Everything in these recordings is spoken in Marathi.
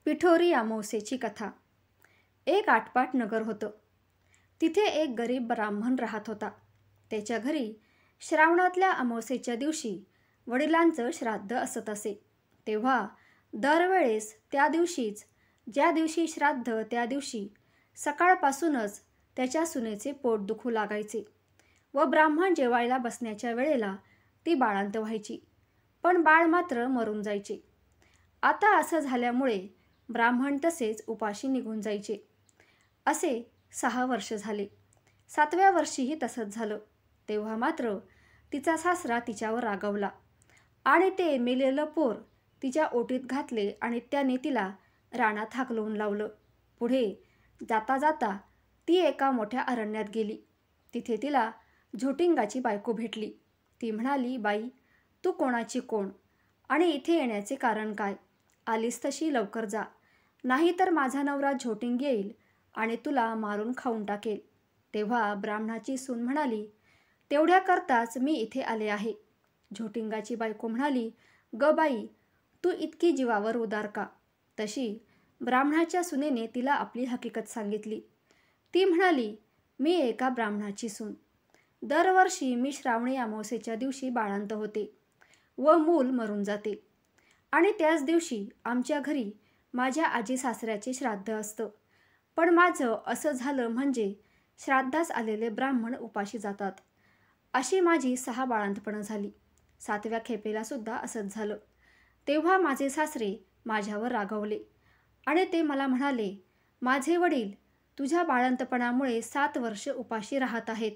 पिठोरी अमावस्येची कथा। एक आटपाट नगर होतं. तिथे एक गरीब ब्राह्मण राहत होता. त्याच्या घरी श्रावणातल्या अमावस्येच्या दिवशी वडिलांचं श्राद्ध असत असे. तेव्हा दरवेळेस त्या दिवशीच, ज्या दिवशी श्राद्ध त्या दिवशी सकाळपासूनच त्याच्या सुनेचे पोट दुखू लागायचे व ब्राह्मण जेवायला बसण्याच्या वेळेला ती बाळंत व्हायची, पण बाळ मात्र मरून जायचे. आता असं झाल्यामुळे ब्राह्मण तसेच उपाशी निघून जायचे. असे 6 वर्ष झाले. 7व्या वर्षीही तसंच झालं. तेव्हा मात्र तिचा सासरा तिच्यावर रागावला आणि ते मेलेलं पोर तिच्या ओटीत घातले आणि त्याने तिला रानात हाकलवून लावलं. पुढे जाता जाता ती एका मोठ्या अरण्यात गेली. तिथे तिला झोटिंगाची बायको भेटली. ती म्हणाली, बाई, तू कोणाची कोण आणि इथे येण्याचे कारण काय? आलीस तशी लवकर जा, नाही तर माझा नवरा झोटिंग येईल आणि तुला मारून खाऊन टाकेल. तेव्हा ब्राह्मणाची सून म्हणाली, तेवढ्याकरताच मी इथे आले आहे. झोटिंगाची बायको म्हणाली, ग बाई, तू इतकी जीवावर उदार का? तशी ब्राह्मणाच्या सुनेने तिला आपली हकीकत सांगितली. ती म्हणाली, मी एका ब्राह्मणाची सून. दरवर्षी मी श्रावणी अमावस्येच्या दिवशी बाळंत होते व मूल मरून जाते आणि त्याच दिवशी आमच्या घरी माझ्या आजी सासऱ्याचे श्राद्ध असतं. पण माझं असं झालं म्हणजे श्राद्धास आलेले ब्राह्मण उपाशी जातात. अशी माझी 6 बाळंतपणं झाली. 7व्या खेपेला सुद्धा असंच झालं. तेव्हा माझे सासरे माझ्यावर रागावले आणि ते मला म्हणाले, माझे वडील तुझ्या बाळंतपणामुळे 7 वर्ष उपाशी राहत आहेत,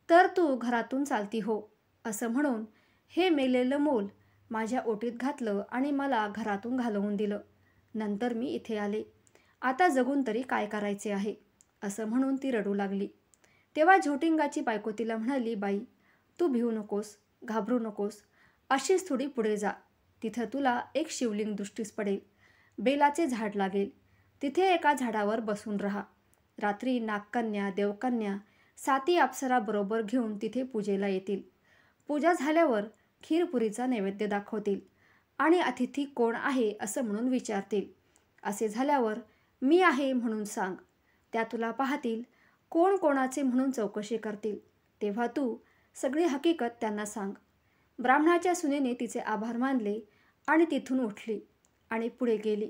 तर तू घरातून चालती हो. असं म्हणून हे मेलेलं मूल माझ्या ओटीत घातलं आणि मला घरातून घालवून दिलं. नंतर मी इथे आले. आता जगून तरी काय करायचे आहे? असं म्हणून ती रडू लागली. तेव्हा झोटिंगाची बायको तिला म्हणाली, बाई, तू भिवू नकोस, घाबरू नकोस. अशीच थोडी पुढे जा. तिथं तुला एक शिवलिंग दृष्टीस पडेल. बेलाचे झाड लागेल. तिथे एका झाडावर बसून राहा. रात्री नागकन्या, देवकन्या, 7 अप्सराबरोबर घेऊन तिथे पूजेला येतील. पूजा झाल्यावर खीरपुरीचा नैवेद्य दाखवतील आणि अतिथी कोण आहे असं म्हणून विचारतील. असे झाल्यावर मी आहे म्हणून सांग. त्या तुला पाहतील, कोण कोणाचे म्हणून चौकशी करतील. तेव्हा तू सगळी हकीकत त्यांना सांग. ब्राह्मणाच्या सुनेने तिचे आभार मानले आणि तिथून उठली आणि पुढे गेली.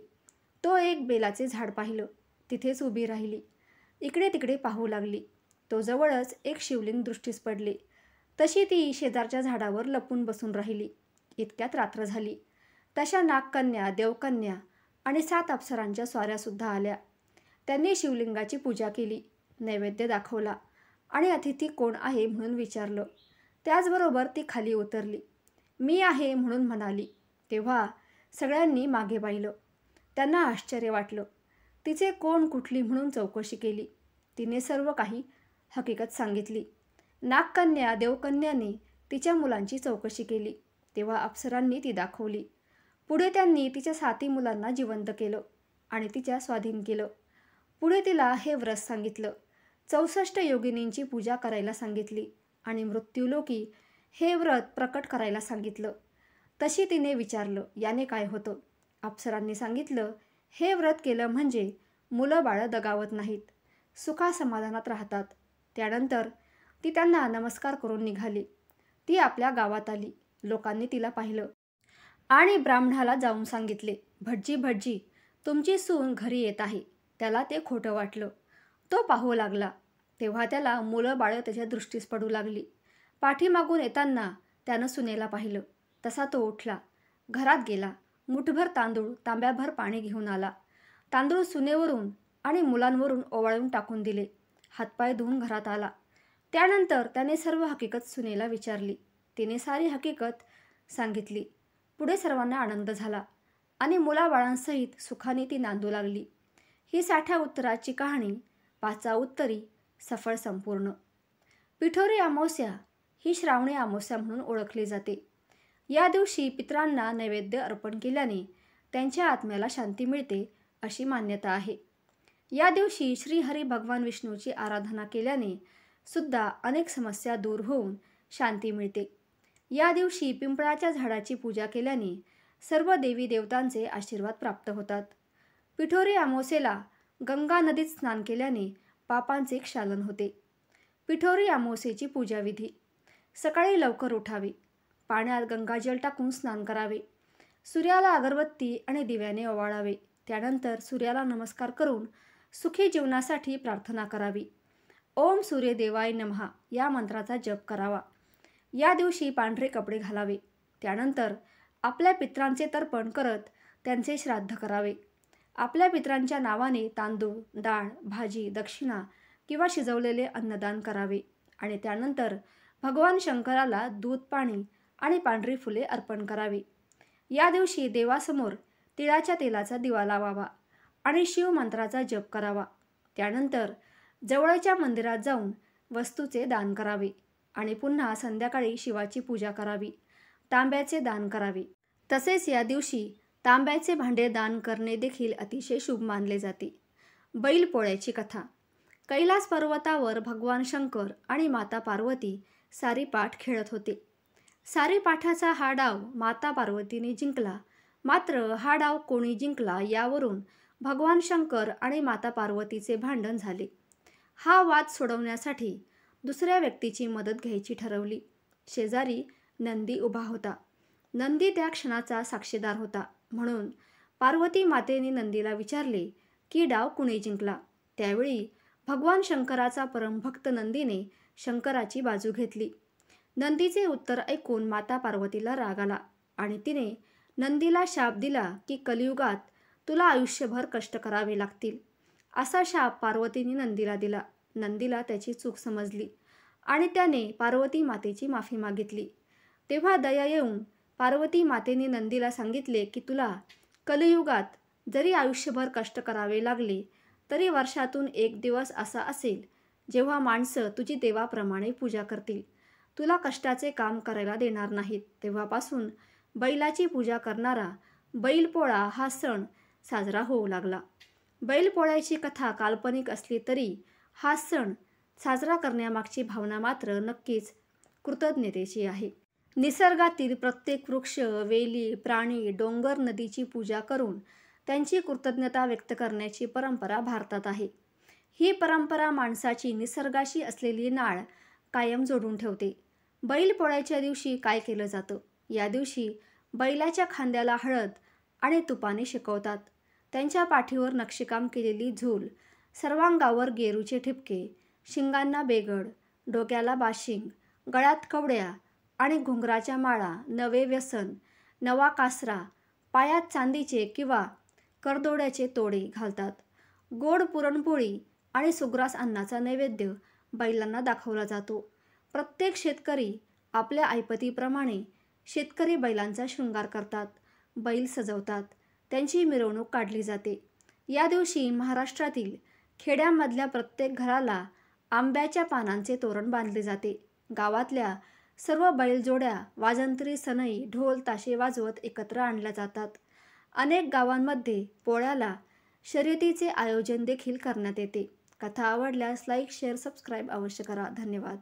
तो एक बेलाचे झाड पाहिलं. तिथेच उभी राहिली. इकडे तिकडे पाहू लागली. तो जवळच एक शिवलिंग दृष्टीस पडले. तशी ती शेजारच्या झाडावर लपून बसून राहिली. इतक्यात रात्र झाली. तशा नागकन्या, देवकन्या आणि 7 अप्सरांच्या स्वाऱ्यासुद्धा आल्या. त्यांनी शिवलिंगाची पूजा केली, नैवेद्य दाखवला आणि अतिथी कोण आहे म्हणून विचारलं. त्याचबरोबर ती खाली उतरली. मी आहे म्हणून म्हणाली. तेव्हा सगळ्यांनी मागे पाहिलं. त्यांना आश्चर्य वाटलं. तिचे कोण कुठली म्हणून चौकशी केली. तिने सर्व काही हकीकत सांगितली. नागकन्या, देवकन्याने तिच्या मुलांची चौकशी केली. तेव्हा अप्सरांनी ती दाखवली. पुढे त्यांनी तिच्या 7 मुलांना जिवंत केलं आणि तिच्या स्वाधीन केलं. पुढे तिला हे व्रत सांगितलं. 64 योगिनींची पूजा करायला सांगितली आणि मृत्यूलोकी हे व्रत प्रकट करायला सांगितलं. तशी तिने विचारलं, याने काय होतं? अप्सरांनी सांगितलं, हे व्रत केलं म्हणजे मुलं बाळं दगावत नाहीत, सुखासमाधानात राहतात. त्यानंतर ती त्यांना नमस्कार करून निघाली. ती आपल्या गावात आली. लोकांनी तिला पाहिलं आणि ब्राह्मणाला जाऊन सांगितले, भटजी भटजी, तुमची सून घरी येत आहे. त्याला ते खोटं वाटलं. तो पाहू लागला. तेव्हा त्याला मुलं बाळं त्याच्या दृष्टीस पडू लागली. पाठीमागून येताना त्यानं सुनेला पाहिलं. तसा तो उठला, घरात गेला. मुठभर तांदूळ, तांब्याभर पाणी घेऊन आला. तांदूळ सुनेवरून आणि मुलांवरून ओवाळून टाकून दिले. हातपाय धुवून घरात आला. त्यानंतर त्याने सर्व हकीकत सुनेला विचारली. तिने सारी हकीकत सांगितली. पुढे सर्वांना आनंद झाला आणि मुलाबाळांसहित सुखाने ती नांदू लागली. ही 6ठ्या उत्तराची कहाणी 5वा उत्तरी सफळ संपूर्ण. पिठोरी अमावस्या ही श्रावणी अमावस्या म्हणून ओळखली जाते. या दिवशी पितरांना नैवेद्य अर्पण केल्याने त्यांच्या आत्म्याला शांती मिळते अशी मान्यता आहे. या दिवशी श्रीहरी भगवान विष्णूची आराधना केल्याने सुद्धा अनेक समस्या दूर होऊन शांती मिळते. या दिवशी पिंपळाच्या झाडाची पूजा केल्याने सर्व देवी देवतांचे आशीर्वाद प्राप्त होतात. पिठोरी अमावस्येला गंगा नदीत स्नान केल्याने पापांचे क्षालन होते. पिठोरी अमावस्येची पूजाविधी. सकाळी लवकर उठावे. पाण्यात गंगाजल टाकून स्नान करावे. सूर्याला अगरबत्ती आणि दिव्याने ओवाळावे. त्यानंतर सूर्याला नमस्कार करून सुखी जीवनासाठी प्रार्थना करावी. ओम सूर्यदेवाय नमः या मंत्राचा जप करावा. या दिवशी पांढरे कपडे घालावे. त्यानंतर आपल्या पितरांचे तर्पण करत त्यांचे श्राद्ध करावे. आपल्या पितरांच्या नावाने तांदूळ, डाळ, भाजी, दक्षिणा किंवा शिजवलेले अन्नदान करावे आणि त्यानंतर भगवान शंकराला दूध, पाणी आणि पांढरी फुले अर्पण करावी. या दिवशी देवासमोर तिळाच्या तेलाचा दिवा लावावा आणि शिवमंत्राचा जप करावा. त्यानंतर जवळच्या मंदिरात जाऊन वस्तूचे दान करावे आणि पुन्हा संध्याकाळी शिवाची पूजा करावी. तांब्याचे दान करावे. तसेच या दिवशी तांब्याचे भांडे दान करणे देखील अतिशय शुभ मानले जाते. बैलपोळ्याची कथा. कैलास पर्वतावर भगवान शंकर आणि माता पार्वती सारीपाट खेळत होते. सारीपाठाचा हा डाव माता पार्वतीने जिंकला. मात्र हा डाव कोणी जिंकला यावरून भगवान शंकर आणि माता पार्वतीचे भांडण झाले. हा वाद सोडवण्यासाठी दुसऱ्या व्यक्तीची मदत घ्यायची ठरवली. शेजारी नंदी उभा होता. नंदी त्या क्षणाचा साक्षीदार होता. म्हणून पार्वती मातेने नंदीला विचारले की डाव कुणी जिंकला. त्यावेळी भगवान शंकराचा परमभक्त नंदीने शंकराची बाजू घेतली. नंदीचे उत्तर ऐकून माता पार्वतीला राग आला आणि तिने नंदीला शाप दिला की कलियुगात तुला आयुष्यभर कष्ट करावे लागतील. असा शाप पार्वतीने नंदीला दिला. नंदीला त्याची चूक समजली आणि त्याने पार्वती मातेची माफी मागितली. तेव्हा दया येऊन पार्वती मातेने नंदीला सांगितले की तुला कलियुगात जरी आयुष्यभर कष्ट करावे लागले तरी वर्षातून एक दिवस असा असेल जेव्हा माणसं तुझी देवाप्रमाणे पूजा करतील. तुला कष्टाचे काम करायला देणार नाहीत. तेव्हापासून बैलाची पूजा करणारा बैलपोळा हा सण साजरा होऊ लागला. बैलपोळ्याची कथा काल्पनिक असली तरी हा सण साजरा करण्यामागची भावना मात्र नक्कीच कृतज्ञतेची आहे. निसर्गातील प्रत्येक वृक्ष, वेली, प्राणी, डोंगर, नदीची पूजा करून त्यांची कृतज्ञता व्यक्त करण्याची परंपरा भारतात आहे. ही परंपरा माणसाची निसर्गाशी असलेली नाळ कायम जोडून ठेवते. बैलपोळ्याच्या दिवशी काय केलं जातं? या दिवशी बैलाच्या खांद्याला हळद आणि तुपाने शिकवतात. त्यांच्या पाठीवर नक्षीकाम केलेली झूल, सर्वांगावर गेरूचे ठिपके, शिंगांना बेगड, डोक्याला बाशिंग, गळ्यात कवड्या आणि घुंगराच्या माळा, नवे व्यसन, नवा कासरा, पायात चांदीचे किंवा करदोड्याचे तोडे घालतात. गोड पुरणपोळी आणि सुग्रास अन्नाचा नैवेद्य बैलांना दाखवला जातो. प्रत्येक शेतकरी आपल्या ऐपतीप्रमाणे शेतकरी बैलांचा शृंगार करतात. बैल सजवतात. त्यांची मिरवणूक काढली जाते. या दिवशी महाराष्ट्रातील खेड्यांमधल्या प्रत्येक घराला आंब्याच्या पानांचे तोरण बांधले जाते. गावातल्या सर्व बैलजोड्या वाजंत्री, सनई, ढोल, ताशे वाजवत एकत्र आणल्या जातात. अनेक गावांमध्ये पोळ्याला शर्यतीचे आयोजन देखील करण्यात येते. कथा आवडल्यास लाईक, शेअर, सबस्क्राईब अवश्य करा. धन्यवाद.